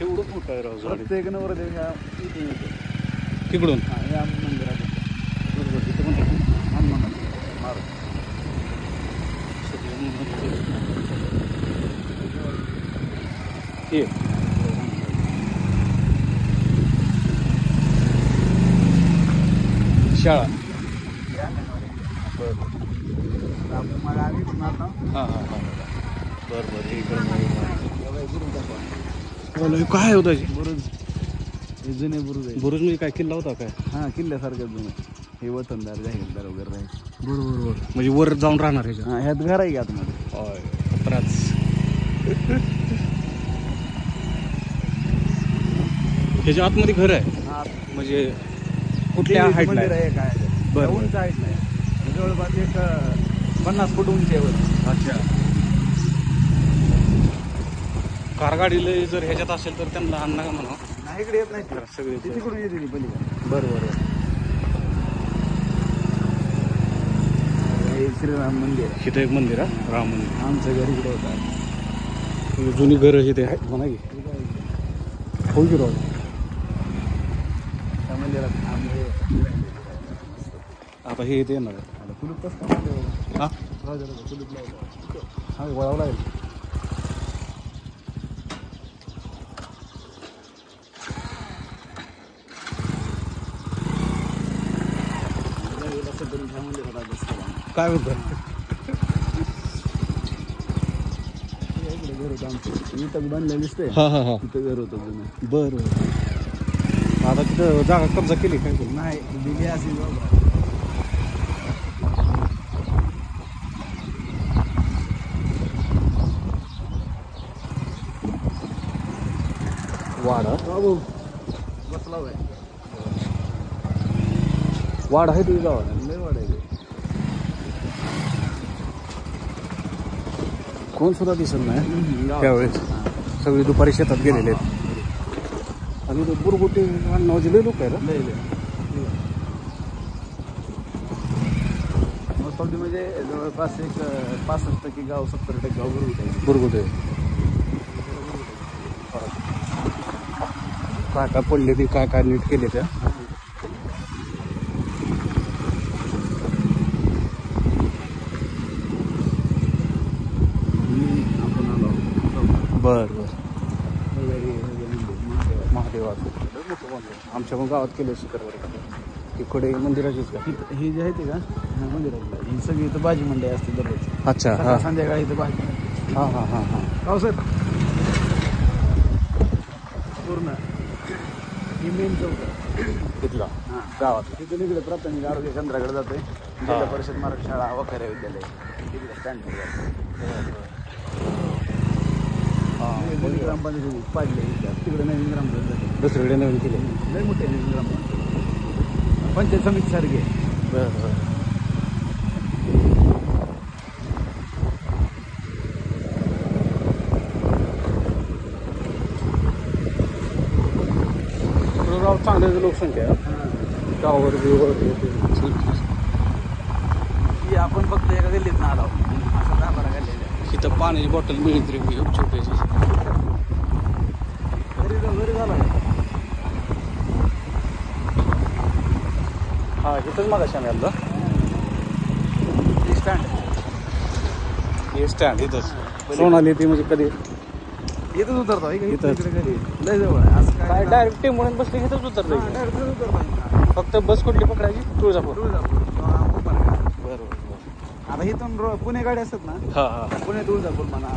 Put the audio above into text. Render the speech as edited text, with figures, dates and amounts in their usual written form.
एवढं मोठं आहे राव झाड. प्रत्येक नवरदेव ह्या इथून येतो. तिकडून या मंदिरात बरोबर. तिथं म्हणतात हनुमान मारू. हे शाळा. बरं मला आम्ही पण आता हां हां हां बरं बरं. हे इकडं काय होतं बुरुज, हे जुने बुरुज आहे. बुरुज म्हणजे काय किल्ला होता काय? हां किल्ल्यासारखं जुनं. हे वतनदार जाहीरदार वगैरे राहायचे. बरोबर. म्हणजे वर जाऊन राहणार ह्याच्यात. हां ह्यात घर आहे की आतमध्ये. खतराच. ह्याच्या आतमध्ये घर आहे म्हणजे कुठल्या हाईट मंदिर आहे काय बरं. उंच हाईट नाही, जवळपास एक 50 फूट उंचीवर. अच्छा. कारगाडीला जर ह्याच्यात असेल तर त्यांना आणा का म्हणा. नाही इकडे येत नाही सगळे तिकडून येते पलीकडे. बरोबर. हे श्रीराम मंदिर आहे. इथं एक मंदिर आहे राम मंदिर. आमचं घर इकडे होतं. जुनी घरं इथे आहेत म्हणा की. हो की राव. त्या मंदिरात आम्ही आता हे इथे येणार आहे. आता कुलूप कसं काय लावलं? हां कुलूप लावलं. हां वळावं लागेल. काय होतं घर होतं आमचं. इथं बांधलेलं दिसतंय. हां हां हां तिथं घर होतं जुनं. बरं. आता तिथं जागा कब्जा केली काय करू? नाही दिली असेल बाबा. वाडा बाबू बसला होय. वाड आहे तुझी गावात. लय वाढायचं. कोण सुद्धा दिसत नाही त्यावेळेस. सगळे दुपारी शेतात गेलेले आहेत. आणि ते बुरगुटे नावाचे लय लोक आहे ना. लय मोस्ट म्हणजे जवळपास एक 65% गाव 70% गाव बरोबर. बुरगुटे काय काय पडले ते काय काय नीट केले त्या. आपण आलो बर बर. महादेवाचं आमच्या पण गावात केलं शिखरवर. तिकडे मंदिराचीच का? हे जे आहे ते का मंदिरातलं ही सगळी इथं भाजी मंडई असते दररोज. अच्छा हां संध्याकाळी इथं भाजी मंडई. हां हां हां हां. हो सर पूर्ण ही मेन चौक आहे तिथला हां गावातला. तिथून इकडे प्राथमिक आरोग्य केंद्राकडे जातोय. जिल्हा परिषद मराठी शाळा वखारे विद्यालय तिकडे स्टँड ग्रामपंचायत पाडले. तिकडे नवीन ग्रामपंचायत दुसरीकडे नवीन केले. लय मोठे नवीन ग्रामपंचायत पंचायत समिती सारखे. बरं बरं. गाव चांगल्याच लोकसंख्या आहे. गावावर की आपण फक्त एका गल्लीत ना आलो असं 10-12 गल्ली. इथं पाण्याची बॉटल मिळेल तरी छोट्याची. घरी झाला हां इथंच मागाशी आम्ही आलो. स्टँड हे स्टँड इथंच. सोनाली ती म्हणजे कधी इथंच उतरतो. इथंच. घरी लय जवळ आहे. असं काय डायरेक्ट टेम्पोने बसले इथंच उतरलं. डायरेक्ट उतरतो. फक्त बस कुठली पकडायची? तुळजापूर. तुळजापूर बरोबर. आता इथून पुणे गाडी असतात ना. हां हां पुणे तुळजापूर म्हणा